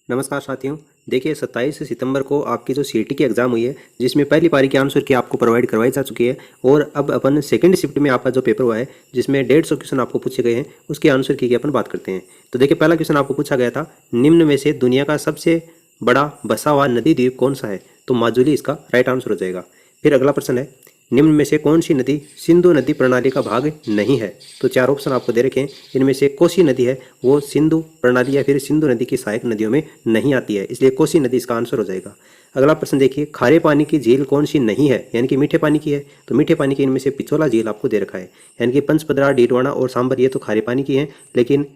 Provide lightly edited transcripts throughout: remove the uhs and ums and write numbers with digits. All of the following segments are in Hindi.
नमस्कार साथियों। देखिए 27 सितंबर को आपकी जो सीईटी की एग्ज़ाम हुई है, जिसमें पहली पारी के आंसर की आपको प्रोवाइड करवाई जा चुकी है और अब अपन सेकंड शिफ्ट में आपका जो पेपर हुआ है, जिसमें 150 क्वेश्चन आपको पूछे गए हैं, उसके आंसर की अपन बात करते हैं। तो देखिए पहला क्वेश्चन आपको पूछा गया था, निम्न में से दुनिया का सबसे बड़ा बसा हुआ नदी द्वीप कौन सा है? तो माजुली इसका राइट आंसर हो जाएगा। फिर अगला प्रश्न है, निम्न में से कौन सी नदी सिंधु नदी प्रणाली का भाग नहीं है? तो चार ऑप्शन आपको दे रखे हैं, इनमें से कोसी नदी है वो सिंधु प्रणाली या फिर सिंधु नदी की सहायक नदियों में नहीं आती है, इसलिए कोसी नदी इसका आंसर हो जाएगा। अगला प्रश्न देखिए, खारे पानी की झील कौन सी नहीं है, यानी कि मीठे पानी की है? तो मीठे पानी की इनमें से पिछोला झील आपको दे रखा है, यानी कि पंचपदरा, डीडवाना और सांबर ये तो खारे पानी की हैं, लेकिन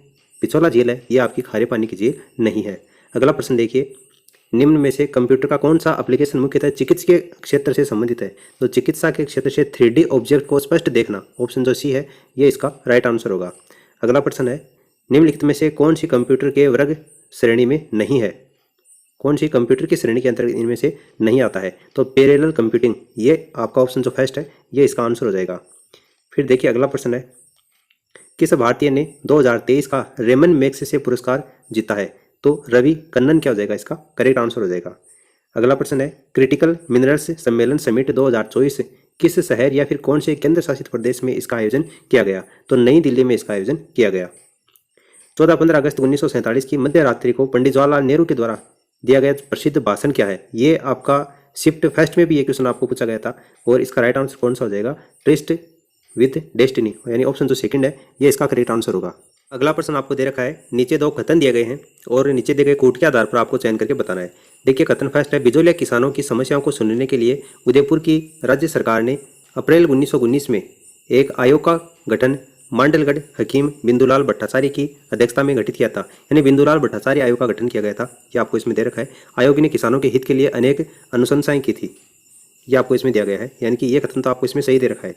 पिछोला झील है ये आपकी खारे पानी की झील नहीं है। अगला प्रश्न देखिए, निम्न में से कंप्यूटर का कौन सा एप्लीकेशन मुख्यतः चिकित्सीय क्षेत्र से संबंधित है? तो चिकित्सा के क्षेत्र से 3D ऑब्जेक्ट को स्पष्ट देखना, ऑप्शन जो सी है ये इसका राइट आंसर होगा। अगला प्रश्न है, निम्नलिखित में से कौन सी कंप्यूटर के वर्ग श्रेणी में नहीं है? कौन सी कंप्यूटर की श्रेणी के अंतर्गत इनमें से नहीं आता है? तो पैरेलल कंप्यूटिंग ये आपका ऑप्शन जो फर्स्ट है ये इसका आंसर हो जाएगा। फिर देखिए अगला प्रश्न है, किस भारतीय ने 2023 का रेमन मैग्सेसे पुरस्कार जीता है? तो रवि कन्नन क्या हो जाएगा, इसका करेक्ट आंसर हो जाएगा। अगला प्रश्न है, क्रिटिकल मिनरल्स सम्मेलन समिट 2024 किस शहर या फिर कौन से केंद्र शासित प्रदेश में इसका आयोजन किया गया? तो नई दिल्ली में इसका आयोजन किया गया। 14-15 अगस्त 1947 की मध्य रात्रि को पंडित जवाहरलाल नेहरू के द्वारा दिया गया प्रसिद्ध भाषण क्या है? ये आपका शिफ्ट फर्स्ट में भी ये क्वेश्चन आपको पूछा गया था और इसका राइट आंसर कौन सा हो जाएगा? ट्रस्ट विद डेस्टिनी, यानी ऑप्शन जो सेकंड है ये इसका करेक्ट आंसर होगा। अगला प्रश्न आपको दे रखा है, नीचे दो कथन दिए गए हैं और नीचे दिए गए कोड के आधार पर आपको चयन करके बताना है। देखिए कथन फर्स्ट है, बिजौलिया किसानों की समस्याओं को सुनने के लिए उदयपुर की राज्य सरकार ने अप्रैल 1919 में एक आयोग का गठन मांडलगढ़ हकीम बिंदुलाल भट्टाचार्य की अध्यक्षता में गठित किया था, यानी बिंदुलाल भट्टाचार्य आयोग का गठन किया गया था, ये आपको इसमें दे रखा है। आयोग ने किसानों के हित के लिए अनेक अनुशंसाएं की थी, ये आपको इसमें दिया गया है, यानी कि ये कथन तो आपको इसमें सही दे रखा है।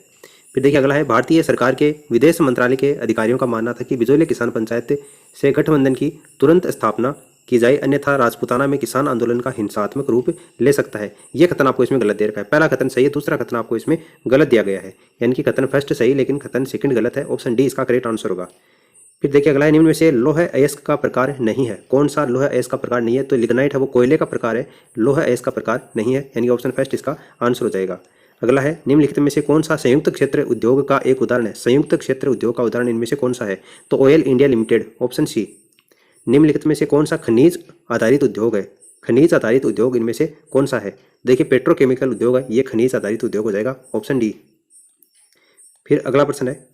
फिर देखिए अगला है, भारतीय सरकार के विदेश मंत्रालय के अधिकारियों का मानना था कि बिजौलिया किसान पंचायत से गठबंधन की तुरंत स्थापना की जाए, अन्यथा राजपूताना में किसान आंदोलन का हिंसात्मक रूप ले सकता है। यह कथन आपको इसमें गलत दे रखा है। पहला कथन सही है, दूसरा कथन आपको इसमें गलत दिया गया है, यानी कि कथन फर्स्ट सही लेकिन कथन सेकंड गलत है, ऑप्शन डी इसका करेक्ट आंसर होगा। फिर देखिए अगला है, निम्न में से लौह अयस्क का प्रकार नहीं है? कौन सा लौह अयस्क का प्रकार नहीं है? तो लिग्नाइट है वो कोयले का प्रकार है, लौह अयस्क का प्रकार नहीं है, यानी ऑप्शन फर्स्ट इसका आंसर हो जाएगा। अगला है, निम्नलिखित में से कौन सा संयुक्त क्षेत्र उद्योग का एक उदाहरण है? संयुक्त क्षेत्र उद्योग का उदाहरण इनमें से कौन सा है? तो oil India limited, option C. निम्नलिखित में से कौन सा खनिज आधारित उद्योग है? खनिज आधारित उद्योग इनमें से कौन सा है? देखिए पेट्रोकेमिकल उद्योग है, ये खनिज आधारित उद्योग हो जाएगा, ऑप्शन डी। फिर अगला प्रश्न है,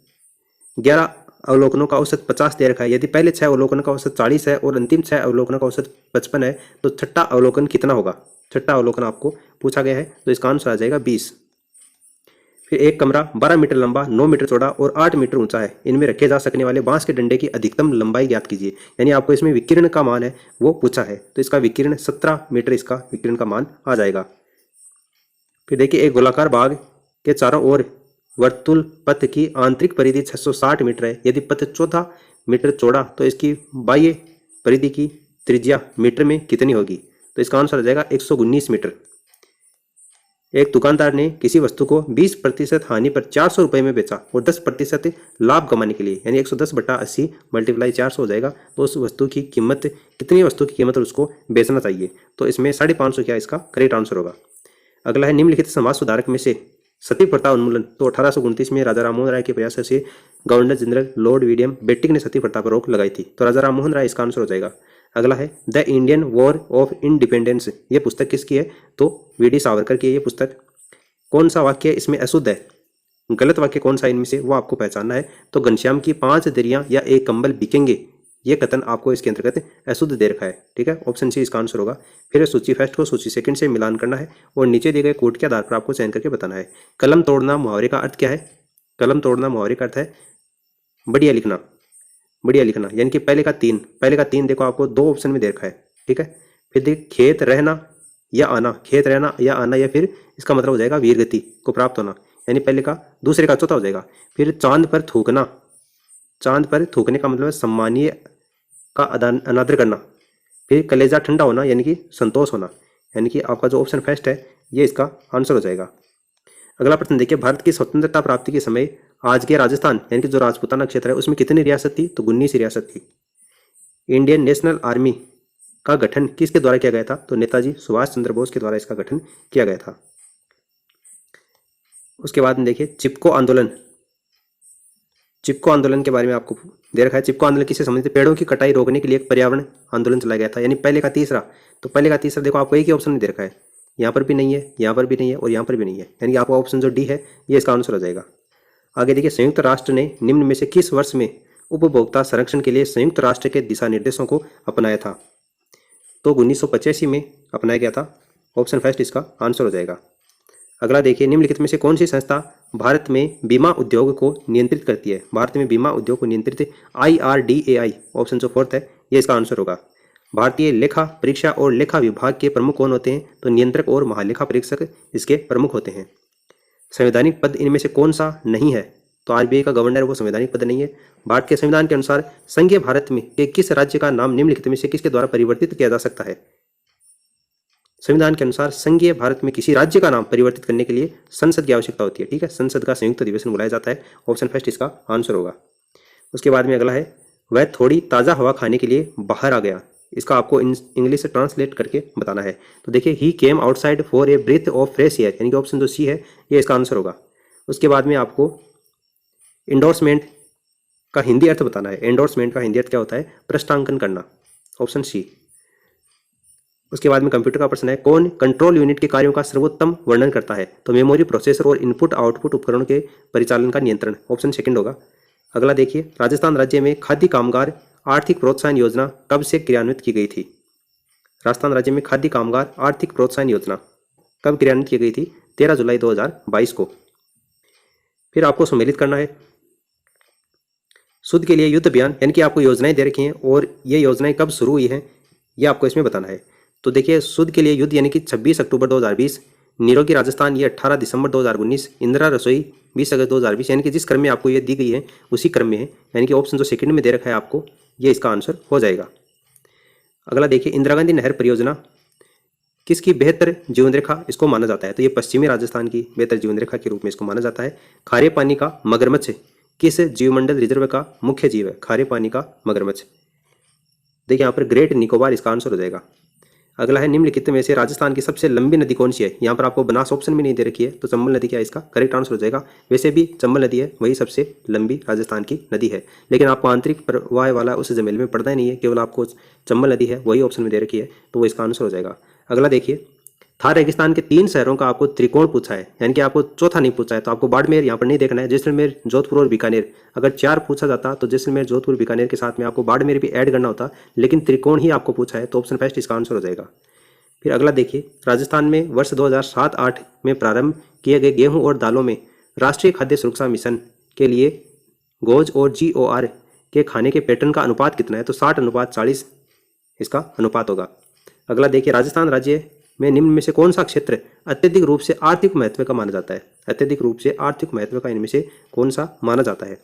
11 अवलोकनों का औसत 50 दे रखा है, यदि पहले 6 अवलोकनों का औसत 40 है और अंतिम 6 अवलोकनों का औसत 55 है, तो छठा अवलोकन कितना होगा? छठा अवलोकन आपको पूछा गया है, तो इसका आंसर आ जाएगा 20। फिर एक कमरा 12 मीटर लंबा, 9 मीटर चौड़ा और 8 मीटर ऊंचा है, इनमें रखे जा सकने वाले बांस के डंडे की अधिकतम लंबाई ज्ञात कीजिए, यानी आपको इसमें विकिरण का मान है वो पूछा है, तो इसका विकिरण 17 मीटर इसका विकिरण का मान आ जाएगा। फिर देखिए एक गोलाकार बाग के चारों ओर वर्तुल पथ की आंतरिक परिधि 660 मीटर है, यदि पथ 14 मीटर चौड़ा तो इसकी बाह्य परिधि की त्रिज्या मीटर में कितनी होगी? तो इसका आंसर आ जाएगा 119 मीटर। एक दुकानदार ने किसी वस्तु को 20% हानि पर 400 रुपये में बेचा और 10% लाभ कमाने के लिए, यानी 110/80 मल्टीप्लाई 400 हो जाएगा, तो उस वस्तु की कीमत कितनी वस्तु की कीमत उसको बेचना चाहिए? तो इसमें 550 क्या इसका करेक्ट आंसर होगा। अगला है, निम्नलिखित समाज सुधारक में से सती प्रथा उन्मूलन, तो 1829 में राजा राममोहन राय के प्रयास से गवर्नर जनरल लॉर्ड विलियम बेटिक ने सती प्रथा पर रोक लगाई थी, तो राजा राममोहन राय इसका आंसर हो जाएगा। अगला है, the Indian war of independence, ये पुस्तक किसकी है? तो वीडी सावरकर की है ये पुस्तक। कौन सा वाक्य इसमें अशुद्ध है? गलत वाक्य कौन सा इनमें से वो आपको पहचानना है। तो घनश्याम की 5 दरियां या एक कंबल बिकेंगे, ये कथन आपको इसके अंतर्गत अशुद्ध दे रखा है, ठीक है, ऑप्शन सी इसका आंसर होगा। फिर सूची फर्स्ट को सूची सेकंड से मिलान करना है और नीचे दिए गए कोड के आधार पर आपको चयन करके बताना है। कलम तोड़ना मुहावरे का अर्थ क्या है? कलम तोड़ना मुहावरे का अर्थ है बढ़िया लिखना, बढ़िया लिखना, यानी कि पहले का तीन देखो आपको 2 ऑप्शन में दे रखा है, ठीक है। फिर देख खेत रहना या आना, खेत रहना या आना, या फिर इसका मतलब हो जाएगा वीर गति को प्राप्त होना, यानी पहले का दूसरे का चौथा हो जाएगा। फिर चांद पर थूकना, चांद पर थूकने का मतलब सम्मानीय का अनादर करना। फिर कलेजा ठंडा होना, यानी कि संतोष होना, यानी कि आपका जो ऑप्शन फर्स्ट है ये इसका आंसर हो जाएगा। अगला प्रश्न देखिए, भारत की स्वतंत्रता प्राप्ति के समय आज के राजस्थान यानी कि जो राजपूताना क्षेत्र है उसमें कितनी रियासत थी? तो 19 रियासत थी। इंडियन नेशनल आर्मी का गठन किसके द्वारा किया गया था? तो नेताजी सुभाष चंद्र बोस के द्वारा इसका गठन किया गया था। उसके बाद में देखिए चिपको आंदोलन। चिपको आंदोलन के बारे में आपको दे रखा है। चिपको आंदोलन किससे संबंधित? पेड़ों की कटाई रोकने के लिए एक पर्यावरण आंदोलन चलाया गया था। यानी पहले का तीसरा, तो पहले का तीसरा देखो आपको एक ही ऑप्शन नहीं दे रखा है, यहाँ पर भी नहीं है, यहाँ पर भी नहीं है और यहाँ पर भी नहीं है, यानी कि आपका ऑप्शन जो डी है ये इसका आंसर हो जाएगा। आगे देखिए संयुक्त राष्ट्र ने निम्न में से किस वर्ष में उपभोक्ता संरक्षण के लिए संयुक्त राष्ट्र के दिशा निर्देशों को अपनाया था? तो 1985 में अपनाया गया था। ऑप्शन फर्स्ट इसका आंसर हो जाएगा। अगला देखिए निम्नलिखित में से कौन सी संस्था भारत में बीमा उद्योग को नियंत्रित करती है? भारत में बीमा उद्योग को नियंत्रित IRDAI, ऑप्शन जो फोर्थ है ये इसका आंसर होगा। भारतीय लेखा परीक्षा और लेखा विभाग के प्रमुख कौन होते हैं? तो नियंत्रक और महालेखा परीक्षक इसके प्रमुख होते हैं। संवैधानिक पद इनमें से कौन सा नहीं है? तो RBI का गवर्नर वो संवैधानिक पद नहीं है। भारत के संविधान के अनुसार संघीय भारत में के किस राज्य का नाम निम्नलिखित में से किसके द्वारा परिवर्तित किया जा सकता है? संविधान के अनुसार संघीय भारत में किसी राज्य का नाम परिवर्तित करने के लिए संसद की आवश्यकता होती है। ठीक है, संसद का संयुक्त अधिवेशन बुलाया जाता है। ऑप्शन फर्स्ट इसका आंसर होगा। उसके बाद में अगला है वह थोड़ी ताज़ा हवा खाने के लिए बाहर आ गया। इसका आपको इंग्लिश से ट्रांसलेट करके बताना है। तो देखिए he came outside for a breath of fresh air, यानी कि ऑप्शन जो सी है ये इसका आंसर होगा। उसके बाद में आपको इंडोर्समेंट का हिंदी अर्थ बताना है। एंडोर्समेंट का हिंदी अर्थ क्या होता है? पृष्ठांकन करना, ऑप्शन सी। उसके बाद में कंप्यूटर का प्रश्न है कौन कंट्रोल यूनिट के कार्यों का सर्वोत्तम वर्णन करता है? तो मेमोरी, प्रोसेसर और इनपुट आउटपुट उपकरणों के परिचालन का नियंत्रण, ऑप्शन सेकंड होगा। अगला देखिए राजस्थान राज्य में खाद्य कामगार आर्थिक प्रोत्साहन योजना कब से क्रियान्वित की गई थी? राजस्थान राज्य में खाद्य कामगार आर्थिक प्रोत्साहन योजना कब क्रियान्वित की गई थी? 13 जुलाई 2022 को। फिर आपको सम्मिलित करना है शुद्ध के लिए युद्ध अभियान, यानी कि आपको योजनाएं दे रखी हैं और ये योजनाएं कब शुरू हुई हैं ये आपको इसमें बताना है। तो देखिए शुद्ध के लिए युद्ध यानी कि 26 अक्टूबर 2020, निरोगी राजस्थान ये 18 दिसंबर 2019, इंदिरा रसोई 20 अगस्त 2020, यानी कि जिस क्रम में आपको ये दी गई है उसी क्रम में है, यानी कि ऑप्शन जो सेकंड में दे रखा है आपको ये इसका आंसर हो जाएगा। अगला देखिए इंदिरा गांधी नहर परियोजना किसकी बेहतर जीवन रेखा इसको माना जाता है? तो ये पश्चिमी राजस्थान की बेहतर जीवन रेखा के रूप में इसको माना जाता है। खारे पानी का मगरमच्छ किस जीवमंडल रिजर्व का मुख्य जीव है? खारे पानी का मगरमच्छ। देखिए यहाँ पर ग्रेट निकोबार इसका आंसर हो जाएगा। अगला है निम्नलिखित में से राजस्थान की सबसे लंबी नदी कौन सी है? यहाँ पर आपको बनास ऑप्शन भी नहीं दे रखी है, तो चंबल नदी क्या है इसका करेक्ट आंसर हो जाएगा। वैसे भी चंबल नदी है वही सबसे लंबी राजस्थान की नदी है, लेकिन आपको आंतरिक प्रवाह वाला उस जमेल में पढ़ना ही नहीं है, केवल आपको चंबल नदी है वही ऑप्शन में दे रखी है, तो वो इसका आंसर हो जाएगा। अगला देखिए थार रेगिस्तान के 3 शहरों का आपको त्रिकोण पूछा है, यानी कि आपको चौथा नहीं पूछा है, तो आपको बाड़मेर यहाँ पर नहीं देखना है, जैसलमेर, जोधपुर और बीकानेर। अगर 4 पूछा जाता तो जैसलमेर, जोधपुर, बीकानेर के साथ में आपको बाड़मेर भी ऐड करना होता, लेकिन त्रिकोण ही आपको पूछा है, तो ऑप्शन फर्स्ट इसका आंसर हो जाएगा। फिर अगला देखिए राजस्थान में वर्ष 2007-8 में प्रारंभ किए गए गेहूं और दालों में राष्ट्रीय खाद्य सुरक्षा मिशन के लिए गोज और GOR के खाने के पैटर्न का अनुपात कितना है? तो 60:40 इसका अनुपात होगा। अगला देखिए राजस्थान राज्य में निम्न में से कौन सा क्षेत्र अत्यधिक रूप से आर्थिक महत्व का माना जाता है? अत्यधिक रूप से आर्थिक महत्व का इनमें से कौन सा माना जाता है?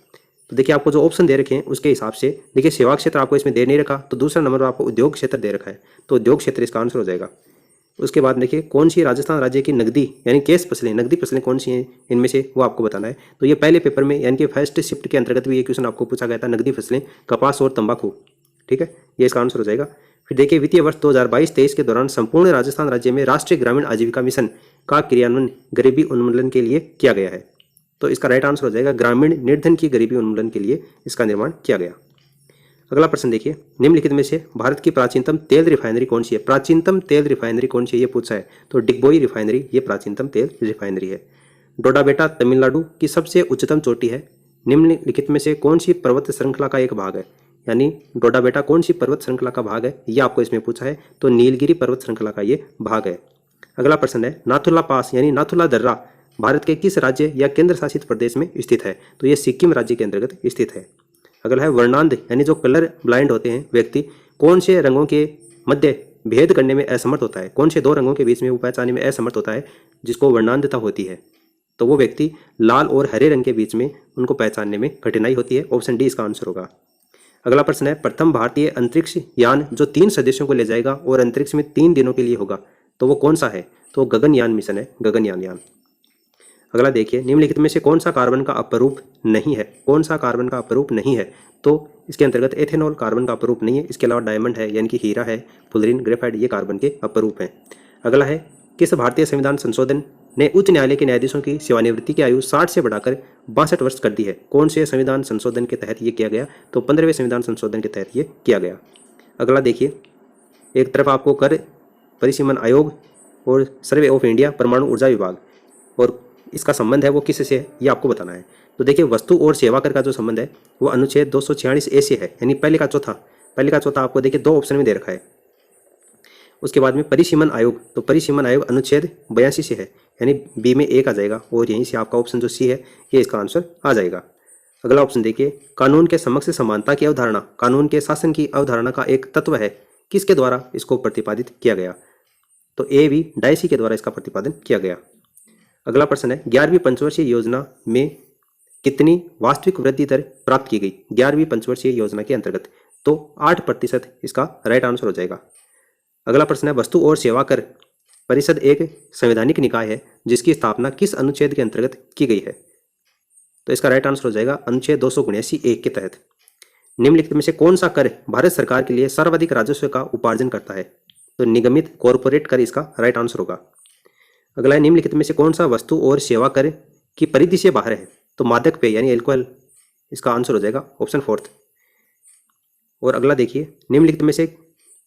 तो देखिए आपको जो ऑप्शन दे रखे हैं उसके हिसाब से देखिए सेवा क्षेत्र आपको इसमें दे नहीं रखा, तो दूसरा नंबर आपको उद्योग क्षेत्र दे रखा है, तो उद्योग क्षेत्र इसका आंसर हो जाएगा। उसके बाद देखिए कौन सी राजस्थान राज्य की नकदी यानी कैश फसलें, नकदी फसलें कौन सी हैं इनमें से, वो आपको बताना है। तो ये पहले पेपर में यानी कि फर्स्ट शिफ्ट के अंतर्गत भी ये क्वेश्चन आपको पूछा गया था, नकदी फसलें कपास और तंबाकू। ठीक है, ये इसका आंसर हो जाएगा। फिर देखिए वित्तीय वर्ष 2022-23 के दौरान संपूर्ण राजस्थान राज्य में राष्ट्रीय ग्रामीण आजीविका मिशन का क्रियान्वयन गरीबी उन्मूलन के लिए किया गया है, तो इसका राइट आंसर हो जाएगा ग्रामीण निर्धन की गरीबी उन्मूलन के लिए इसका निर्माण किया गया। अगला प्रश्न देखिए निम्नलिखित में से भारत की प्राचीनतम तेल रिफाइनरी कौन सी है? प्राचीनतम तेल रिफाइनरी कौन सी है ये पूछा है, तो डिगबोई रिफाइनरी ये प्राचीनतम तेल रिफाइनरी है। डोडाबेटा तमिलनाडु की सबसे उच्चतम चोटी है, निम्नलिखित में से कौन सी पर्वत श्रृंखला का एक भाग है? यानी डोडाबेटा कौन सी पर्वत श्रृंखला का भाग है ये आपको इसमें पूछा है, तो नीलगिरी पर्वत श्रृंखला का ये भाग है। अगला प्रश्न है नाथुला पास यानी नाथुला दर्रा भारत के किस राज्य या केंद्र शासित प्रदेश में स्थित है? तो ये सिक्किम राज्य के अंतर्गत स्थित है। अगला है वर्णांध यानी जो कलर ब्लाइंड होते हैं व्यक्ति कौन से रंगों के मध्य भेद करने में असमर्थ होता है? कौन से 2 रंगों के बीच में वो पहचानने में असमर्थ होता है जिसको वर्णांधता होती है? तो वो व्यक्ति लाल और हरे रंग के बीच में उनको पहचानने में कठिनाई होती है, ऑप्शन डी इसका आंसर होगा। अगला प्रश्न है प्रथम भारतीय अंतरिक्ष यान जो 3 सदस्यों को ले जाएगा और अंतरिक्ष में 3 दिनों के लिए होगा, तो वो कौन सा है? तो गगनयान मिशन है, गगनयान यान। अगला देखिए, निम्नलिखित में से कौन सा कार्बन का अपरूप नहीं है? कौन सा कार्बन का अपरूप नहीं है? तो इसके अंतर्गत एथेनॉल कार्बन का अपरूप नहीं है। इसके अलावा डायमंड है, यानी कि हीरा है, फुलरिन, ग्रेफाइट, ये कार्बन के अपरूप हैं। अगला है, किस भारतीय संविधान संशोधन ने उच्च न्यायालय के न्यायाधीशों की सेवानिवृत्ति की आयु 60 से बढ़ाकर 62 वर्ष कर दी है? कौन से संविधान संशोधन के तहत ये किया गया? तो 15वें संविधान संशोधन के तहत ये किया गया। अगला देखिए, एक तरफ आपको कर परिसीमन आयोग और सर्वे ऑफ इंडिया परमाणु ऊर्जा विभाग, और इसका संबंध है वो किससे है ये आपको बताना है। तो देखिए, वस्तु और सेवा कर का जो संबंध है वो अनुच्छेद 246 ए से है, यानी पहले का चौथा आपको देखिए 2 ऑप्शन में दे रखा है। उसके बाद में परिसीमन आयोग, तो परिसीमन आयोग अनुच्छेद 82 से है, यानी बी में एक आ जाएगा, और यहीं से आपका ऑप्शन जो सी है ये इसका आंसर आ जाएगा। अगला ऑप्शन देखिए, कानून के समक्ष समानता की अवधारणा कानून के शासन की अवधारणा का एक तत्व है, किसके द्वारा इसको प्रतिपादित किया गया? तो ए वी डायसी के द्वारा इसका प्रतिपादन किया गया। अगला प्रश्न है, 11वीं पंचवर्षीय योजना में कितनी वास्तविक वृद्धि दर प्राप्त की गई? 11वीं पंचवर्षीय योजना के अंतर्गत, तो 8% इसका राइट आंसर हो जाएगा। अगला प्रश्न है, वस्तु और सेवा कर परिषद एक संवैधानिक निकाय है जिसकी स्थापना किस अनुच्छेद के अंतर्गत की गई है? तो इसका राइट आंसर हो जाएगा अनुच्छेद 279(1) के तहत। निम्नलिखित में से कौन सा कर भारत सरकार के लिए सर्वाधिक राजस्व का उपार्जन करता है? तो निगमित कॉरपोरेट कर इसका राइट आंसर होगा। अगला है, निम्नलिखित में से कौन सा वस्तु और सेवा कर की परिधि से बाहर है? तो मादक पेय यानी एल्कोहल, इसका आंसर हो जाएगा ऑप्शन 4। और अगला देखिए, निम्नलिखित में से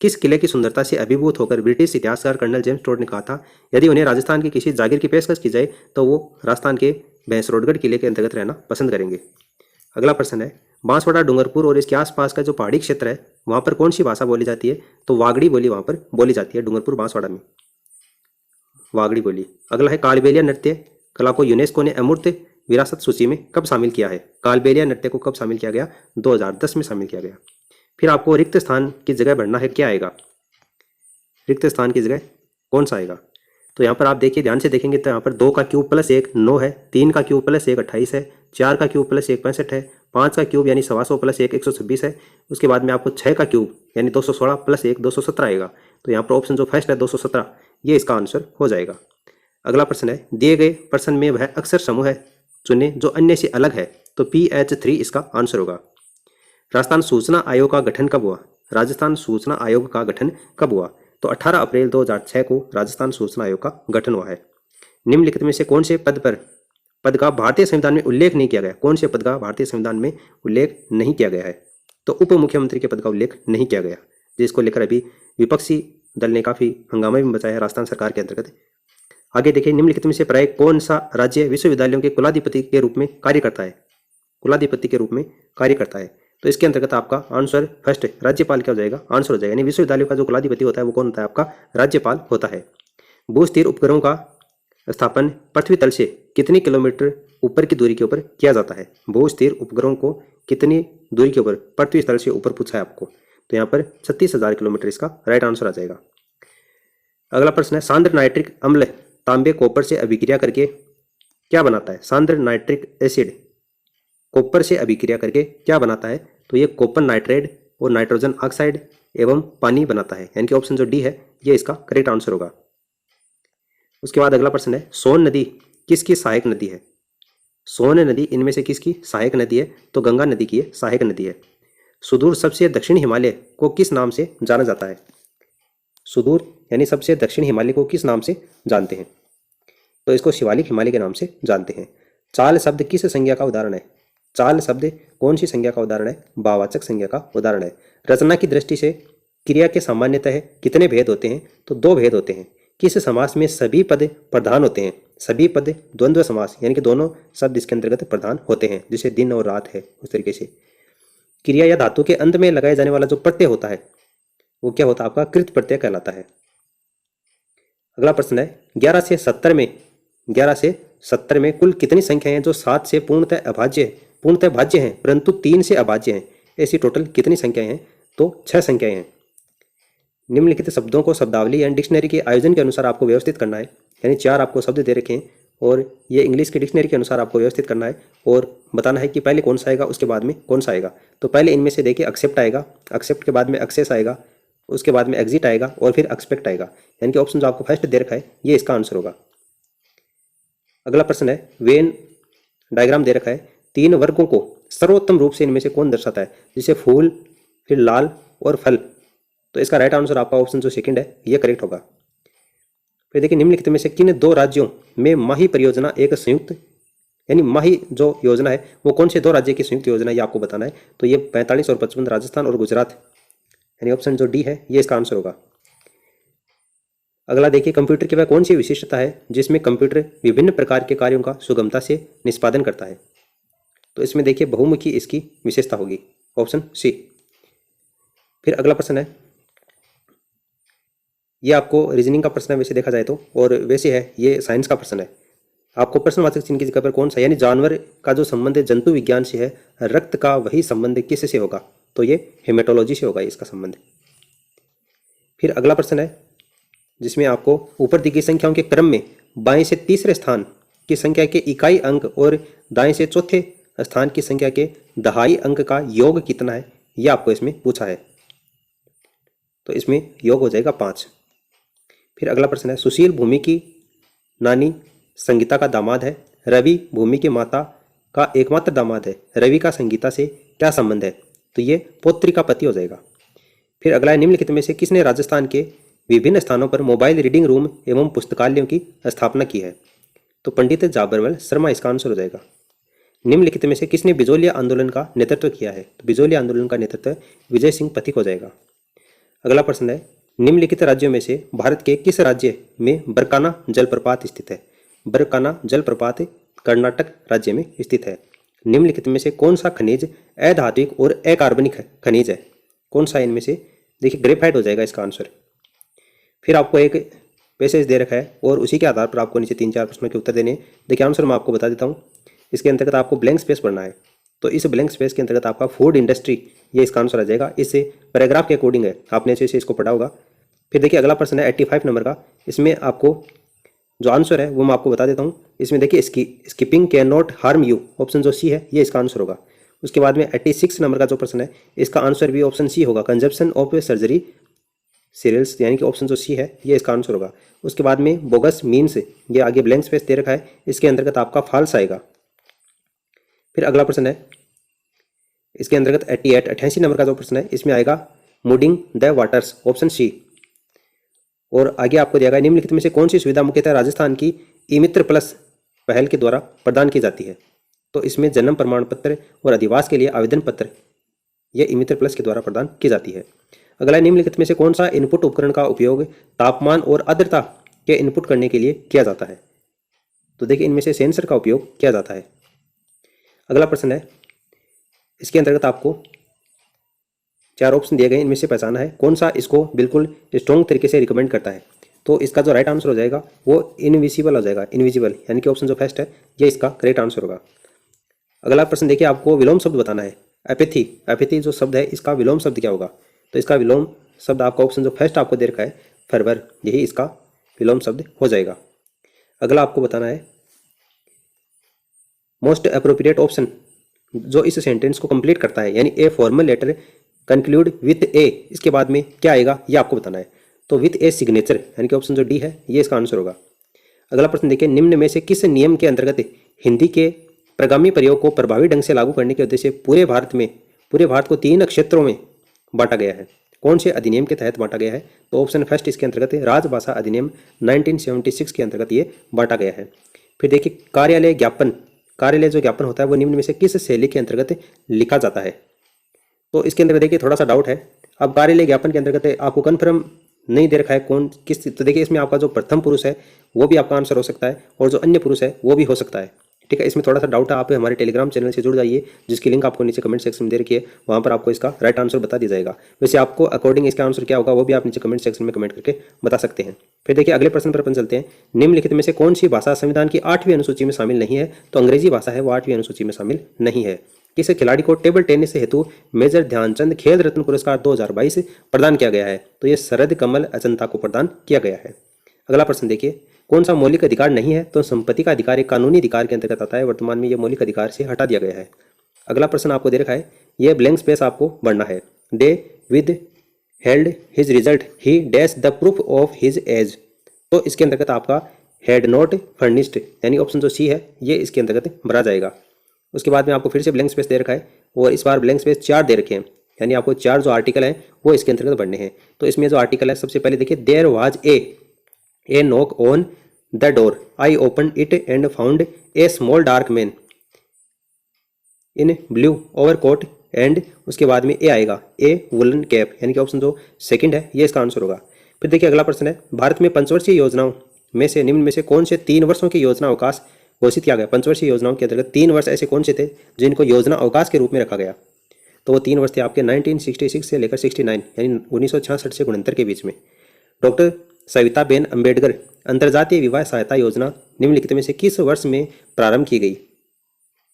किस किले की सुंदरता से अभिभूत होकर ब्रिटिश इतिहासकार कर्नल जेम्स टोड ने कहा था यदि उन्हें राजस्थान की किसी जागीर की पेशकश की जाए तो वो राजस्थान के भैंसरोडगढ़ किले के अंतर्गत रहना पसंद करेंगे। अगला प्रश्न है, बांसवाड़ा, डूंगरपुर और इसके आसपास का जो पहाड़ी क्षेत्र है वहाँ पर कौन सी भाषा बोली जाती है? तो वागड़ी बोली वहाँ पर बोली जाती है, डूंगरपुर बांसवाड़ा में वागड़ी बोली। अगला है, कालबेलिया नृत्य कला को यूनेस्को ने अमूर्त विरासत सूची में कब शामिल किया है? कालबेलिया नृत्य को कब शामिल किया गया? 2010 में शामिल किया गया। फिर आपको रिक्त स्थान की जगह भरना है, क्या आएगा? रिक्त स्थान की जगह कौन सा आएगा? तो यहाँ पर आप देखिए, ध्यान से देखेंगे तो यहाँ पर 2 का क्यूब प्लस 1 9 है, 3 का क्यूब प्लस 1 28 है, 4 का क्यूब प्लस 1 65 है, 5 का क्यूब यानी 125 प्लस 1 126 है। उसके बाद में आपको 6 का क्यूब यानी 216 प्लस 1 217 आएगा। तो यहाँ पर ऑप्शन जो फर्स्ट है 217, ये इसका आंसर हो जाएगा। अगला प्रश्न है, दिए गए प्रश्न में वह अक्षर समूह है चुने जो अन्य से अलग है, तो PH3 इसका आंसर होगा। राजस्थान सूचना आयोग का गठन कब हुआ? राजस्थान सूचना आयोग का गठन कब हुआ? तो 18 अप्रैल 2006 को राजस्थान सूचना आयोग का गठन हुआ है। निम्नलिखित में से कौन से पद का भारतीय संविधान में उल्लेख नहीं किया गया? कौन से पद का भारतीय संविधान में उल्लेख नहीं किया गया है? तो उप मुख्यमंत्री के पद का उल्लेख नहीं किया गया, जिसको लेकर अभी विपक्षी दल ने काफी हंगामा भी मचाया राजस्थान सरकार के अंतर्गत। आगे देखिए, निम्नलिखित में से प्राय कौन सा राज्य विश्वविद्यालयों के कुलाधिपति के रूप में कार्य करता है? कुलाधिपति के रूप में कार्य करता है, तो इसके अंतर्गत आपका आंसर फर्स्ट राज्यपाल क्या हो जाएगा? आंसर हो जाएगा, यानी विश्वविद्यालयों का जो कुलाधिपति होता है वो कौन होता है? आपका राज्यपाल होता है। भू-स्थिर उपग्रहों का स्थापन पृथ्वी तल से कितनी किलोमीटर ऊपर की दूरी के ऊपर किया जाता है? भू-स्थिर उपग्रहों को कितनी दूरी के ऊपर पृथ्वी तल से ऊपर पूछा है आपको, तो यहाँ पर 36,000 किलोमीटर इसका राइट आंसर आ जाएगा। अगला प्रश्न है, सांद्र नाइट्रिक अम्ल तांबे कॉपर से अभिक्रिया करके क्या बनाता है? सांद्र नाइट्रिक एसिड कॉपर से अभिक्रिया करके क्या बनाता है? तो ये कॉपर नाइट्रेट और नाइट्रोजन ऑक्साइड एवं पानी बनाता है, यानी कि ऑप्शन जो डी है ये इसका करेक्ट आंसर होगा। उसके बाद अगला प्रश्न है, सोन नदी किसकी सहायक नदी है? सोन नदी इनमें से किसकी सहायक नदी है? तो गंगा नदी की सहायक नदी है। सुदूर सबसे दक्षिण हिमालय को किस नाम से जाना जाता है? सुदूर यानी सबसे दक्षिण हिमालय को किस नाम से जानते हैं? तो इसको शिवालिक हिमालय के नाम से जानते हैं। चाल शब्द किस संज्ञा का उदाहरण है? चाल शब्द कौन सी संज्ञा का उदाहरण है? भाववाचक संज्ञा का उदाहरण है। रचना की दृष्टि से क्रिया के सामान्यतः कितने भेद होते हैं? तो 2 भेद होते हैं। किस समास में सभी पद प्रधान होते हैं? सभी पद द्वंद्व समास, यानी कि दोनों शब्द इसके अंतर्गत प्रधान होते हैं, जैसे दिन और रात है उस तरीके से। क्रिया या धातु के अंत में लगाए जाने वाला जो प्रत्यय होता है वो क्या होता है? आपका कृत प्रत्यय कहलाता है। अगला प्रश्न है, 11 से 70 में कुल कितनी संख्याएं हैं जो 7 से पूर्णतः भाज्य हैं परंतु 3 से अभाज्य हैं? ऐसी टोटल कितनी संख्याएं हैं? तो 6 संख्याएं हैं। निम्नलिखित शब्दों को शब्दावली यानी डिक्शनरी के आयोजन के अनुसार आपको व्यवस्थित करना है, यानी 4 आपको शब्द दे रखे हैं और ये इंग्लिश की डिक्शनरी के अनुसार आपको व्यवस्थित करना है और बताना है कि पहले कौन सा आएगा उसके बाद में कौन सा आएगा। तो पहले इनमें से देखिए, एक्सेप्ट आएगा, एक्सेप्ट के बाद में एक्सेस आएगा, उसके बाद में एग्जिट आएगा और फिर एक्सपेक्ट आएगा, यानी कि ऑप्शन जो आपको फर्स्ट दे रखा है ये इसका आंसर होगा। अगला प्रश्न है, वेन डायग्राम दे रखा है, 3 वर्गों को सर्वोत्तम रूप से इनमें से कौन दर्शाता है, जैसे फूल, फिर लाल और फल। तो इसका राइट आंसर आपका ऑप्शन जो सेकंड है ये करेक्ट होगा। फिर देखिए, निम्नलिखित में से किन 2 राज्यों में माही परियोजना एक संयुक्त, यानी माही जो योजना है वो कौन से 2 राज्य की संयुक्त योजना है ये आपको बताना है। तो ये 45 और 55, राजस्थान और गुजरात, यानी ऑप्शन जो डी है ये इसका आंसर होगा। अगला देखिए, कंप्यूटर की वह कौन सी विशेषता है जिसमें कंप्यूटर विभिन्न प्रकार के कार्यों का सुगमता से निष्पादन करता है। तो इसमें देखिए बहुमुखी इसकी विशेषता होगी, ऑप्शन सी। फिर अगला प्रश्न है, ये आपको रीजनिंग का प्रश्न है वैसे देखा जाए तो, और वैसे है ये साइंस का प्रश्न है। आपको प्रश्नवाचक चिन्ह की जगह पर कौन सा, यानी जानवर का जो संबंध है जंतु विज्ञान से है, रक्त का वही संबंध किससे होगा, तो ये हेमेटोलॉजी से होगा इसका संबंध। फिर अगला प्रश्न है जिसमें आपको ऊपर दी गई संख्याओं के क्रम में बाएं से तीसरे स्थान की संख्या के इकाई अंक और दाएं से चौथे स्थान की संख्या के दहाई अंक का योग कितना है, यह आपको इसमें पूछा है। तो इसमें योग हो जाएगा 5। फिर अगला प्रश्न है, सुशील भूमि की नानी संगीता का दामाद है, रवि भूमि की माता का एकमात्र दामाद है, रवि का संगीता से क्या संबंध है, तो ये पौत्री का पति हो जाएगा। फिर अगला है, निम्नलिखित में से किसने राजस्थान के विभिन्न स्थानों पर मोबाइल रीडिंग रूम एवं पुस्तकालयों की स्थापना की है, तो पंडित जाबरवल शर्मा इसका आंसर हो जाएगा। निम्नलिखित में से किसने बिजोलिया आंदोलन का नेतृत्व किया है, तो बिजोलिया आंदोलन का नेतृत्व विजय सिंह पथिक हो जाएगा। अगला प्रश्न है, निम्नलिखित राज्यों में से भारत के किस राज्य में बरकाना जलप्रपात स्थित है। बरकाना जलप्रपात कर्नाटक राज्य में स्थित है। निम्नलिखित में से कौन सा खनिज अधात्विक और अकार्बनिक खनिज है, कौन सा इनमें से, देखिए ग्रेफाइट हो जाएगा इसका आंसर। फिर आपको एक पैसेज दे रखा है और उसी के आधार पर आपको नीचे 3-4 प्रश्नों के उत्तर देने हैं। देखिए आंसर मैं आपको बता देता हूँ। इसके अंतर्गत आपको ब्लैंक स्पेस पढ़ना है, तो इस ब्लैंक स्पेस के अंतर्गत आपका फूड इंडस्ट्री ये इसका आंसर आ जाएगा। इससे पैराग्राफ के अकॉर्डिंग है, आपने अच्छे से इसको पढ़ा होगा। फिर देखिए अगला प्रश्न है 85 नंबर का, इसमें आपको जो आंसर है वो मैं आपको बता देता हूँ। इसमें देखिए skipping can not harm you, option जो सी है ये इसका आंसर होगा। उसके बाद में 86 नंबर का जो प्रश्न है इसका आंसर भी ऑप्शन सी होगा, कंजप्शन ऑफ सर्जरी सीरियल्स, यानी कि ऑप्शन जो सी है ये इसका आंसर होगा। उसके बाद में बोगस मीन्स, ये आगे ब्लैंक स्पेस दे रखा है, इसके अंतर्गत आपका फॉल्स आएगा। फिर अगला प्रश्न है इसके अंतर्गत 88 नंबर का जो प्रश्न है इसमें आएगा मूडिंग द वाटर्स, ऑप्शन सी। और आगे आपको दिया गया, निम्नलिखित में से कौन सी सुविधा मुख्यतः राजस्थान की ई मित्र प्लस पहल के द्वारा प्रदान की जाती है, तो इसमें जन्म प्रमाण पत्र और अधिवास के लिए आवेदन पत्र यह ई मित्र प्लस के द्वारा प्रदान की जाती है। अगला, निम्नलिखित में से कौन सा इनपुट उपकरण का उपयोग तापमान और आर्द्रता के इनपुट करने के लिए किया जाता है, तो देखिए इनमें से सेंसर का उपयोग किया जाता है। अगला प्रश्न है इसके अंतर्गत आपको 4 ऑप्शन दिए गए, इनमें से पहचाना है कौन सा इसको बिल्कुल स्ट्रॉन्ग तरीके से रिकमेंड करता है, तो इसका जो राइट आंसर हो जाएगा वो इनविजिबल हो जाएगा, इनविजिबल, यानी कि ऑप्शन जो फर्स्ट है ये इसका करेक्ट आंसर होगा। अगला प्रश्न देखिए, आपको विलोम शब्द बताना है। एपैथी, एपैथी जो शब्द है इसका विलोम शब्द क्या होगा, तो इसका विलोम शब्द आपका ऑप्शन जो फर्स्ट आपको दे रखा है फरवर, यही इसका विलोम शब्द हो जाएगा। अगला आपको बताना है मोस्ट अप्रोप्रिएट ऑप्शन जो इस सेंटेंस को कंप्लीट करता है, यानी a formal letter conclude with a, इसके बाद में क्या आएगा ये आपको बताना है, तो विथ ए सिग्नेचर, यानी कि ऑप्शन जो डी है ये इसका आंसर होगा। अगला प्रश्न देखिए, निम्न में से किस नियम के अंतर्गत हिंदी के प्रगामी प्रयोग को प्रभावी ढंग से लागू करने के उद्देश्य पूरे भारत को 3 क्षेत्रों में बांटा गया है, कौन से अधिनियम के तहत बांटा गया है, तो ऑप्शन फर्स्ट इसके अंतर्गत राजभाषा अधिनियम 1976 के अंतर्गत ये बांटा गया है। फिर देखिए कार्यालय ज्ञापन, कार्यालय जो ज्ञापन होता है वो निम्न में से किस शैली के अंतर्गत लिखा जाता है, तो इसके अंतर्गत देखिए थोड़ा सा डाउट है। अब कार्यालय ज्ञापन के अंतर्गत आपको कन्फर्म नहीं दे रखा है कौन किस, तो देखिए इसमें आपका जो प्रथम पुरुष है वो भी आपका आंसर हो सकता है और जो अन्य पुरुष है वो भी हो सकता है, ठीक है। इसमें थोड़ा सा डाउट है, आप हमारे टेलीग्राम चैनल से जुड़ जाइए जिसकी लिंक आपको नीचे कमेंट सेक्शन में दे रखी है, वहाँ पर आपको इसका राइट आंसर बता दिया जाएगा। वैसे आपको अकॉर्डिंग इसका आंसर क्या होगा वो भी आप नीचे कमेंट सेक्शन में कमेंट करके बता सकते हैं। फिर देखिए अगले प्रश्न पर अपन चलते हैं, निम्नलिखित में से कौन सी भाषा संविधान की 8वीं अनुसूची में शामिल नहीं है, तो अंग्रेजी भाषा है वो 8वीं अनुसूची में शामिल नहीं है। किस खिलाड़ी को टेबल टेनिस हेतु मेजर ध्यानचंद खेल रत्न पुरस्कार 2022 प्रदान किया गया है, तो ये शरद कमल अजंता को प्रदान किया गया है। अगला प्रश्न देखिए, कौन सा मौलिक अधिकार नहीं है, तो संपत्ति का अधिकार एक कानूनी अधिकार के अंतर्गत आता है, वर्तमान में ये मौलिक अधिकार से हटा दिया गया है। अगला प्रश्न आपको दे रखा है, ये ब्लैंक स्पेस आपको भरना है। They withheld his result he dash the proof of his age, तो इसके अंतर्गत आपका हैड नॉट फर्निश्ड, यानी ऑप्शन जो सी है ये इसके अंतर्गत भरा जाएगा। उसके बाद में आपको फिर से ब्लैंक स्पेस दे रखा है और इस बार ब्लैंक स्पेस 4 दे रखे हैं, यानी आपको 4 जो आर्टिकल हैं वो इसके अंतर्गत भरने हैं। तो इसमें जो आर्टिकल है सबसे पहले देखिए, there was a knock on the door, I open it and found a small dark man in blue overcoat and, उसके बाद में ए आएगा, ए वुलन कैप, यानी कि ऑप्शन जो सेकंड है ये इसका आंसर होगा। फिर देखिए अगला प्रश्न है, भारत में पंचवर्षीय योजनाओं में से निम्न में से कौन से 3 वर्षों की योजना अवकाश घोषित किया गया। पंचवर्षीय योजनाओं के अंतर्गत 3 वर्ष ऐसे कौन से थे जिनको योजना अवकाश के रूप में रखा गया। तो वो 3 वर्ष थे आपके 1966 से लेकर 69, यानी 1966 से 69 के बीच में। डॉक्टर सविताबेन अम्बेडकर अंतर्जातीय विवाह सहायता योजना निम्नलिखित में से किस वर्ष में प्रारंभ की गई।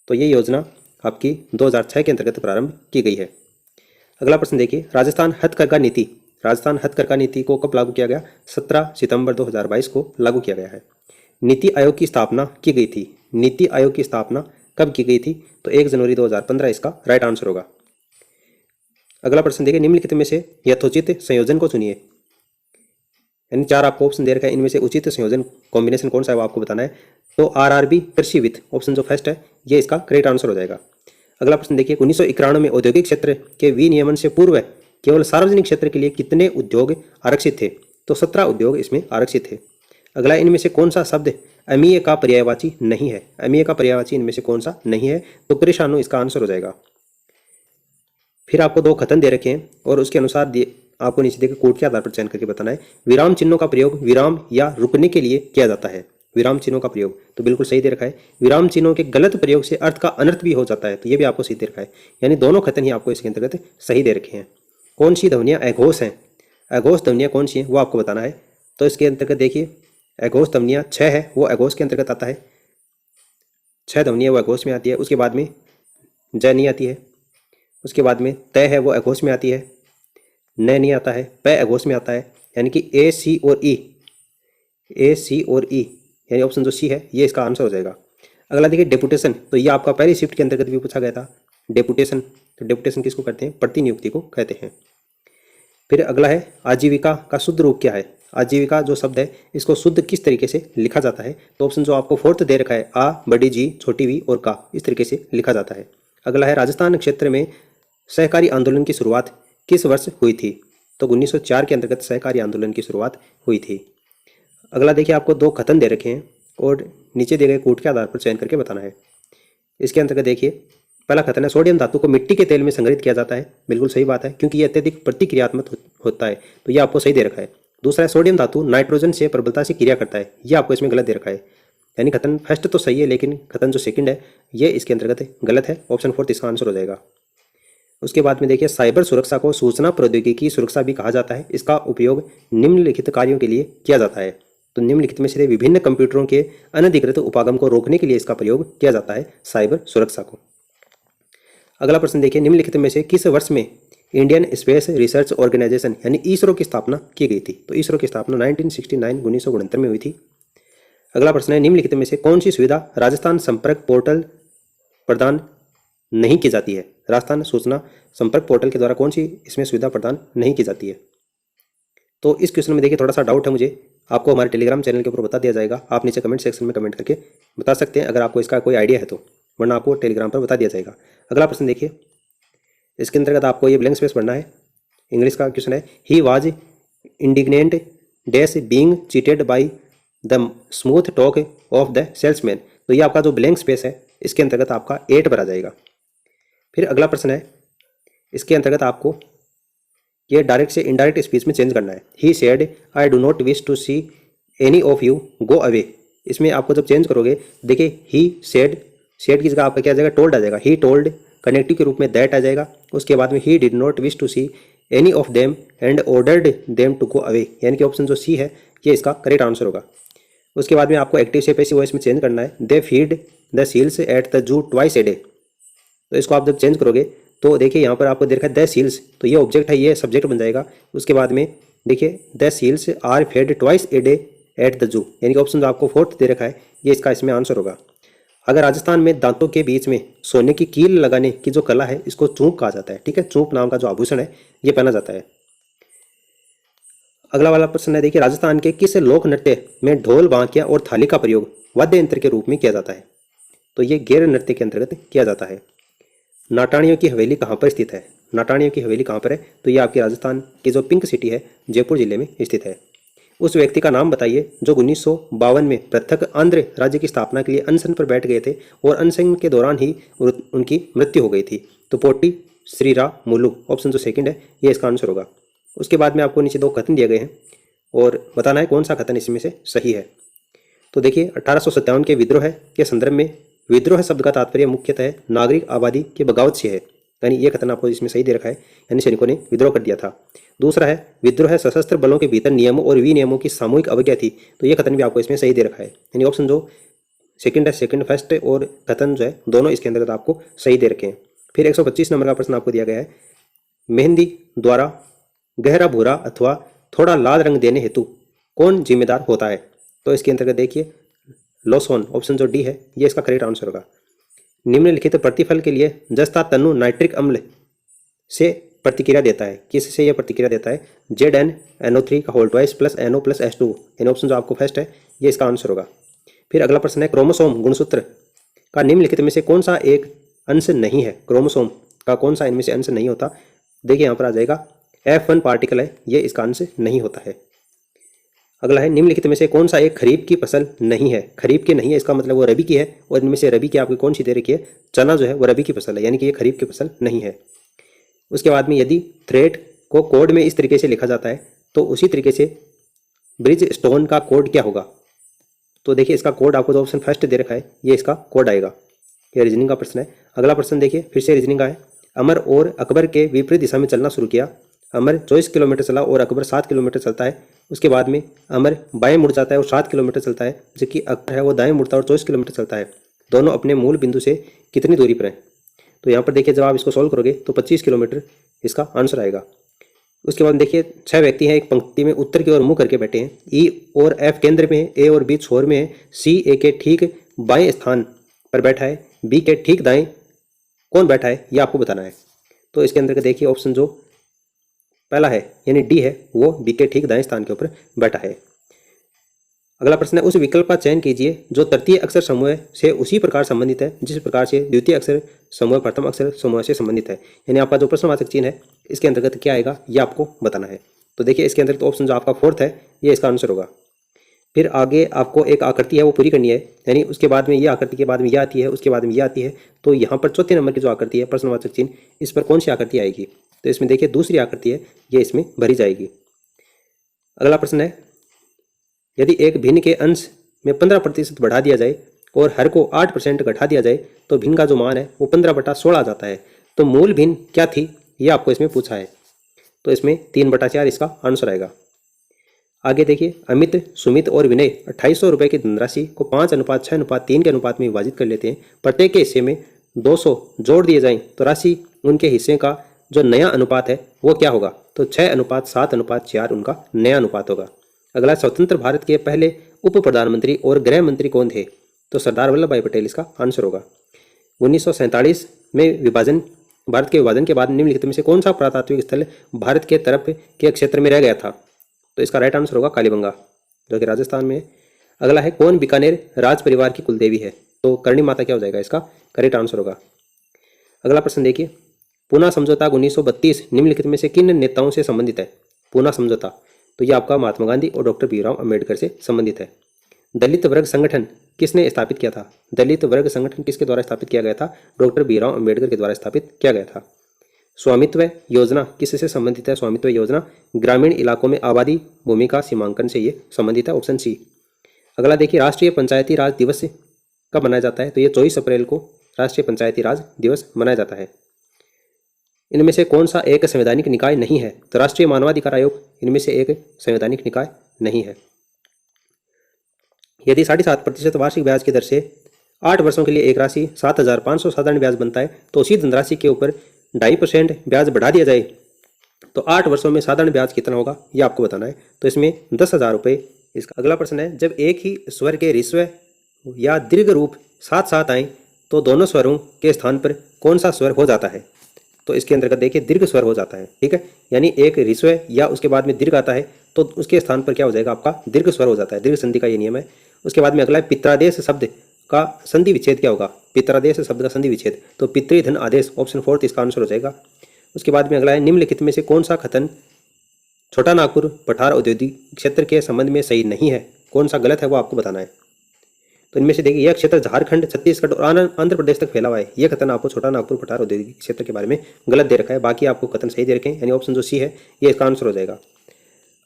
तो ये योजना आपकी 2006 के अंतर्गत प्रारंभ की गई है। अगला प्रश्न देखिए, राजस्थान हथकरघा नीति, राजस्थान हथकरघा नीति को कब लागू किया गया। 17 सितंबर 2022 को लागू किया गया है। नीति आयोग की स्थापना की गई थी, नीति आयोग की स्थापना कब की गई थी। तो 1 जनवरी 2015 इसका राइट आंसर होगा। अगला प्रश्न देखिए, निम्नलिखित में से यथोचित संयोजन को चुनिए, यानी 4 आपको ऑप्शन दे रखा है, इनमें से उचित संयोजन कॉम्बिनेशन कौन सा है वो आपको बताना है। तो आरआरबी कृषि वित्त, ऑप्शन जो फर्स्ट है ये इसका करेक्ट आंसर हो जाएगा। अगला प्रश्न देखिए, 1991 में औद्योगिक क्षेत्र के विनियमन से पूर्व केवल सार्वजनिक क्षेत्र के लिए कितने उद्योग आरक्षित थे। तो 17 उद्योग इसमें आरक्षित थे। अगला, इनमें से कौन सा शब्द अमीय का पर्यायवाची नहीं है, अमीय का पर्यायवाची इनमें से कौन सा नहीं है। तो परेशानो इसका आंसर हो जाएगा। फिर आपको 2 कथन दे रखे हैं और उसके अनुसार आपको नीचे देकर कोड के आधार पर चयन करके बताना है। विराम चिन्हों का प्रयोग विराम या रुकने के लिए किया जाता है, विराम चिन्हों का प्रयोग तो बिल्कुल सही दे रखा है। विराम चिन्हों के गलत प्रयोग से अर्थ का अनर्थ भी हो जाता है, तो ये भी आपको सही दे रखा है, यानी दोनों कथन ही आपको इसके अंतर्गत सही दे रखे हैं। कौन सी ध्वनियाँ अघोष हैं, अघोष ध्वनियाँ कौन सी हैं वो आपको बताना है। तो इसके अंतर्गत देखिए, अघोष ध्वनियाँ 6 है वो अघोष के अंतर्गत आता है, 6 ध्वनियाँ वो अघोष में आती है। उसके बाद में ज नहीं आती है, उसके बाद में तय है वो अघोष में आती है, न नहीं आता है, प अघोष में आता है, यानी कि ए सी और ई, ए सी और ई, यानी ऑप्शन जो सी है ये इसका आंसर हो जाएगा। अगला देखिए, डेपुटेशन, तो ये आपका पहली शिफ्ट के अंतर्गत भी पूछा गया था। डेपुटेशन, तो डेपुटेशन किसको कहते हैं, प्रतिनियुक्ति को कहते हैं। फिर अगला है, आजीविका का शुद्ध रूप क्या है। आजीविका जो शब्द है इसको शुद्ध किस तरीके से लिखा जाता है। तो ऑप्शन जो आपको 4th दे रखा है, आ बड़ी जी छोटी वी और का, इस तरीके से लिखा जाता है। अगला है, राजस्थान क्षेत्र में सहकारी आंदोलन की शुरुआत किस वर्ष हुई थी। तो 1904 के अंतर्गत सहकारी आंदोलन की शुरुआत हुई थी। अगला देखिए, आपको 2 कथन दे रखे हैं और नीचे दिए गए कोड के आधार पर चयन करके बताना है। इसके अंतर्गत देखिए, पहला कथन है, सोडियम धातु को मिट्टी के तेल में संग्रहित किया जाता है। बिल्कुल सही बात है, क्योंकि यह अत्यधिक प्रतिक्रियात्मक होता है, तो यह आपको सही दे रखा है। दूसरा है, सोडियम धातु नाइट्रोजन से प्रबलता से क्रिया करता है, यह आपको इसमें गलत दे रखा है, यानी कथन फर्स्ट तो सही है लेकिन कथन जो सेकंड है ये इसके अंतर्गत गलत है। ऑप्शन 4 इसका आंसर हो जाएगा। उसके बाद में देखिए, साइबर सुरक्षा को सूचना प्रौद्योगिकी सुरक्षा भी कहा जाता है। इसका उपयोग निम्नलिखित कार्यों के लिए किया जाता है। तो निम्नलिखित में से विभिन्न कंप्यूटरों के अनधिकृत उपागम को रोकने के लिए इसका प्रयोग किया जाता है, साइबर सुरक्षा को। अगला प्रश्न देखिए, निम्नलिखित में से किस वर्ष में इंडियन स्पेस रिसर्च ऑर्गेनाइजेशन यानी इसरो की स्थापना की गई थी। तो इसरो की स्थापना 1969 में हुई थी। अगला प्रश्न है, निम्नलिखित में से कौन सी सुविधा राजस्थान संपर्क पोर्टल प्रदान नहीं की जाती है। राजस्थान सूचना संपर्क पोर्टल के द्वारा कौन सी इसमें सुविधा प्रदान नहीं की जाती है। तो इस क्वेश्चन में देखिए थोड़ा सा डाउट है मुझे, आपको हमारे टेलीग्राम चैनल के ऊपर बता दिया जाएगा। आप नीचे कमेंट सेक्शन में कमेंट करके बता सकते हैं अगर आपको इसका कोई आइडिया है तो, वरना आपको टेलीग्राम पर बता दिया जाएगा। अगला प्रश्न देखिए, इसके अंतर्गत आपको ये ब्लैंक स्पेस पढ़ना है। इंग्लिश का क्वेश्चन है, he was indignant dash being cheated by the smooth talk of the salesman. तो ये आपका जो ब्लैंक स्पेस है इसके अंतर्गत आपका 8 भरा जाएगा। फिर अगला प्रश्न है, इसके अंतर्गत आपको ये डायरेक्ट से इनडायरेक्ट स्पीच में चेंज करना है। He said I do not wish to see any of you go away. इसमें आपको जब चेंज करोगे देखिए, ही सेड, सेड की जगह आपका क्या आ जाएगा, टोल्ड आ जाएगा। ही टोल्ड कनेक्टिव के रूप में दैट आ जाएगा। उसके बाद में he did not wish to see any of them and ordered them to go away, यानी कि ऑप्शन जो सी है ये इसका करेक्ट आंसर होगा। उसके बाद में आपको एक्टिव से पैसिव वॉइस में चेंज करना है। They feed the seals at the zoo twice a day. तो इसको आप जब चेंज करोगे तो देखिए यहाँ पर आपको देखा द सील्स, तो ये ऑब्जेक्ट है, ये सब्जेक्ट बन जाएगा। उसके बाद में देखिए, the seals are fed twice a day at the zoo, यानी कि ऑप्शन जो आपको 4th दे रखा है ये इसका इसमें आंसर होगा। अगर राजस्थान में दांतों के बीच में सोने की कील लगाने की जो कला है इसको चूंप कहा जाता है। ठीक है, चूंप नाम का जो आभूषण है ये पहना जाता है। अगला वाला प्रश्न है, देखिए राजस्थान के किस लोक नृत्य में ढोल, बांकिया और थाली का प्रयोग वाद्य यंत्र के रूप में किया जाता है? तो ये गैर नृत्य के अंतर्गत किया जाता है। नाटाणियों की हवेली कहाँ पर स्थित है? नाटाणियों की हवेली कहाँ पर है? तो ये आपकी राजस्थान की जो पिंक सिटी है, जयपुर जिले में स्थित है। उस व्यक्ति का नाम बताइए जो 1952 में पृथक आंध्र राज्य की स्थापना के लिए अनशन पर बैठ गए थे और अनशन के दौरान ही उनकी मृत्यु हो गई थी। तो पोटी श्रीरा मुलु, ऑप्शन जो सेकंड है ये इसका आंसर होगा। उसके बाद में आपको नीचे 2 कथन दिए गए हैं और बताना है कौन सा कथन इसमें से सही है। तो देखिए 1857 के विद्रोह के संदर्भ में विद्रोह शब्द का तात्पर्य मुख्यतः नागरिक आबादी के बगावत से है, यानी ये कथन आपको इसमें सही दे रखा है, यानी सैनिकों ने विद्रोह कर दिया था। दूसरा है विद्रोह सशस्त्र बलों के भीतर नियमों और विनियमों की सामूहिक अवज्ञा थी, तो ये कथन भी आपको इसमें सही दे रखा है, यानी ऑप्शन जो सेकंड है, सेकंड फर्स्ट और कथन जो है दोनों इसके अंतर्गत आपको सही दे रखे हैं। फिर 125 नंबर का प्रश्न आपको दिया गया है, मेहंदी द्वारा गहरा भूरा अथवा थोड़ा लाल रंग देने हेतु कौन जिम्मेदार होता है? तो इसके अंतर्गत देखिए लोसोन, ऑप्शन जो डी है ये इसका करेक्ट आंसर होगा। निम्नलिखित प्रतिफल के लिए जस्ता तनु नाइट्रिक अम्ल से प्रतिक्रिया देता है, किससे यह प्रतिक्रिया देता है? ZnNO3 का whole twice plus NO plus H2, यानी ऑप्शन जो आपको फर्स्ट है ये इसका आंसर होगा। फिर अगला प्रश्न है, क्रोमोसोम गुणसूत्र का निम्नलिखित में से कौन सा एक अंश नहीं है? क्रोमोसोम का कौन सा इनमें से अंश नहीं होता? देखिए यहाँ पर आ जाएगा F1 पार्टिकल है, ये इसका अंश नहीं होता है। अगला है, निम्नलिखित में से कौन सा एक खरीफ की फसल नहीं है? खरीफ की नहीं है इसका मतलब वो रबी की है, और इनमें से रबी की आपकी कौन सी दे रखी है? चना जो है वो रबी की फसल है, यानी कि ये खरीफ की फसल नहीं है। उसके बाद में यदि थ्रेड को कोड में इस तरीके से लिखा जाता है तो उसी तरीके से ब्रिज स्टोन का कोड क्या होगा? तो देखिए इसका कोड आपको जो ऑप्शन फर्स्ट दे रखा है ये इसका कोड आएगा। ये रीजनिंग का प्रश्न है। अगला प्रश्न देखिए फिर से रीजनिंग का है, अमर और अकबर के विपरीत दिशा में चलना शुरू किया। अमर 24 किलोमीटर चला और अकबर 7 किलोमीटर चलता है। उसके बाद में अमर बाएं मुड़ जाता है और 7 किलोमीटर चलता है, जबकि अकबर है वो दाएं मुड़ता है और 24 किलोमीटर चलता है। दोनों अपने मूल बिंदु से कितनी दूरी पर हैं? तो यहाँ पर देखिए जब आप इसको सॉल्व करोगे तो 25 किलोमीटर इसका आंसर आएगा। उसके बाद देखिए 6 व्यक्ति हैं एक पंक्ति में उत्तर की ओर मुंह करके बैठे हैं। ई और एफ केंद्र में है, ए और बी छोर में है, सी ए के ठीक बाएं स्थान पर बैठा है, बी के ठीक दाएं कौन बैठा है ये आपको बताना है। तो इसके अंदर देखिए ऑप्शन जो पहला है यानी डी है वो बी के ठीक दाएं स्थान के ऊपर बैठा है। अगला प्रश्न है, उस विकल्प का चयन कीजिए जो तृतीय अक्षर समूह से उसी प्रकार संबंधित है जिस प्रकार से द्वितीय अक्षर समूह प्रथम अक्षर समूह से संबंधित है। यानी आपका जो प्रश्नवाचक चिन्ह है इसके अंतर्गत क्या आएगा ये आपको बताना है। तो देखिए इसके अंतर्गत ऑप्शन जो आपका फोर्थ है ये इसका आंसर होगा। फिर आगे आपको एक आकृति है वो पूरी करनी है, यानी उसके बाद में ये आकृति के बाद में यह आती है, उसके बाद में यह आती है। तो यहाँ पर चौथे नंबर की जो आकृति है प्रश्नवाचक चिन्ह, इस पर कौन सी आकृति आएगी? तो इसमें देखिए दूसरी आकृति है ये इसमें भरी जाएगी। अगला प्रश्न है, यदि एक भिन्न के अंश में 15% बढ़ा दिया जाए और हर को 8% घटा दिया जाए तो भिन्न का जो मान है वो 15/16 आ जाता है। तो मूल भिन्न क्या थी ये आपको इसमें पूछा है। तो इसमें 3/4 इसका आंसर आएगा। आगे देखिए, अमित, सुमित और विनय 2800 रुपये की धनराशि को 5:6:3 के अनुपात में विभाजित कर लेते हैं। प्रत्येक के हिस्से में 200 जोड़ दिए जाएं तो राशि उनके हिस्से का जो नया अनुपात है वो क्या होगा? तो 6:7:4 उनका नया अनुपात होगा। अगला, स्वतंत्र भारत के पहले उप प्रधानमंत्री और गृह मंत्री कौन थे? तो सरदार वल्लभ भाई पटेल इसका आंसर होगा। 1947 में भारत के विभाजन के बाद निम्नलिखित में से कौन सा पुरातात्विक स्थल भारत के तरफ के क्षेत्र में रह गया था? तो इसका राइट आंसर होगा कालीबंगा जो कि राजस्थान में है। अगला है, कौन बीकानेर राज परिवार की कुलदेवी है? तो करणी माता क्या हो जाएगा इसका करेक्ट आंसर होगा। अगला प्रश्न देखिए, पूना समझौता 1932 निम्नलिखित में से किन नेताओं से संबंधित है? पूना समझौता तो ये आपका महात्मा गांधी और डॉक्टर भीमराव अम्बेडकर से संबंधित है। दलित वर्ग संगठन किसने स्थापित किया था? दलित वर्ग संगठन किसके द्वारा स्थापित किया गया था? डॉक्टर भीमराव अम्बेडकर के द्वारा स्थापित किया गया था। स्वामित्व योजना किससे संबंधित है? स्वामित्व योजना ग्रामीण इलाकों में आबादी भूमि का सीमांकन से ये संबंधित है, ऑप्शन सी। अगला देखिए, राष्ट्रीय पंचायती राज दिवस कब मनाया जाता है? तो ये 24 अप्रैल को राष्ट्रीय पंचायती राज दिवस मनाया जाता है। इनमें से कौन सा एक संवैधानिक निकाय नहीं है? तो राष्ट्रीय मानवाधिकार आयोग इनमें से एक संवैधानिक निकाय नहीं है। यदि 7.5% वार्षिक ब्याज की दर से 8 वर्षों के लिए एक राशि 7,500 साधारण ब्याज बनता है तो उसी धनराशि के ऊपर 2.5% ब्याज बढ़ा दिया जाए तो 8 वर्षों में साधारण ब्याज कितना होगा ये आपको बताना है। तो इसमें 10,000 रुपये इसका। अगला प्रश्न है, जब एक ही स्वर के ह्रस्व या दीर्घ रूप साथ साथ आए तो दोनों स्वरों के स्थान पर कौन सा स्वर हो जाता है? तो इसके अंतर्गत देखिए दीर्घ स्वर हो जाता है, ठीक है। यानी एक ह्रस्व या उसके बाद में दीर्घ आता है तो उसके स्थान पर क्या हो जाएगा, आपका दीर्घ स्वर हो जाता है। दीर्घ संधि का ये नियम है। उसके बाद में अगला है पित्रादेश शब्द का संधि विच्छेद क्या होगा, पित्रादेश शब्द का संधि विच्छेद, तो पितृधन आदेश, ऑप्शन 4 इसका आंसर हो जाएगा। उसके बाद में अगला है निम्नलिखित में से कौन सा कथन छोटा नागपुर पठार औद्योगिक क्षेत्र के संबंध में सही नहीं है, कौन सा गलत है वो आपको बताना है। तो इनमें से देखिए यह क्षेत्र झारखंड, छत्तीसगढ़ और आंध्र प्रदेश तक फैला हुआ है। यह कथन आपको छोटा नागपुर पठार औद्योगिक क्षेत्र के बारे में गलत दे रखा है, बाकी आपको कथन सही दे रखे हैं, यानी ऑप्शन जो सी है ये इसका आंसर हो जाएगा।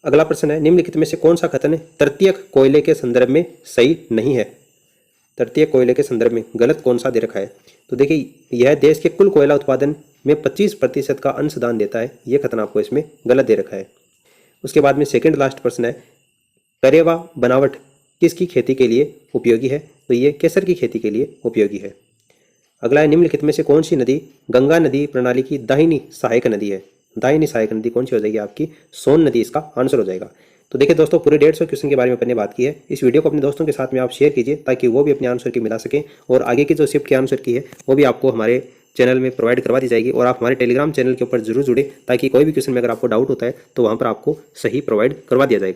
अगला प्रश्न है निम्नलिखित में से कौन सा कथन तृतीयक कोयले के संदर्भ में सही नहीं है, तृतीयक कोयले के संदर्भ में गलत कौन सा दे रखा है। तो देखिए यह देश के कुल कोयला उत्पादन में 25% का अंशदान देता है, यह कथन आपको इसमें गलत दे रखा है। उसके बाद में सेकंड लास्ट प्रश्न है करेवा बनावट किसकी खेती के लिए उपयोगी है, तो ये केसर की खेती के लिए उपयोगी है। अगला है निम्नलिखित में से कौन सी नदी गंगा नदी प्रणाली की दाहिनी सहायक नदी है, दाहिनी सहायक नदी कौन सी हो जाएगी आपकी, सोन नदी इसका आंसर हो जाएगा। तो देखिए दोस्तों पूरे 150 क्वेश्चन के बारे में अपन ने बात की है। इस वीडियो को अपने दोस्तों के साथ में आप शेयर कीजिए ताकि वो भी अपने आंसर की मिला सकें, और आगे की जो शिफ्ट की आंसर की है वो भी आपको हमारे चैनल में प्रोवाइड करवा दी जाएगी। और आप हमारे टेलीग्राम चैनल के ऊपर जरूर जुड़े ताकि कोई भी क्वेश्चन में अगर आपको डाउट होता है तो वहाँ पर आपको सही प्रोवाइड करवा दिया जाएगा।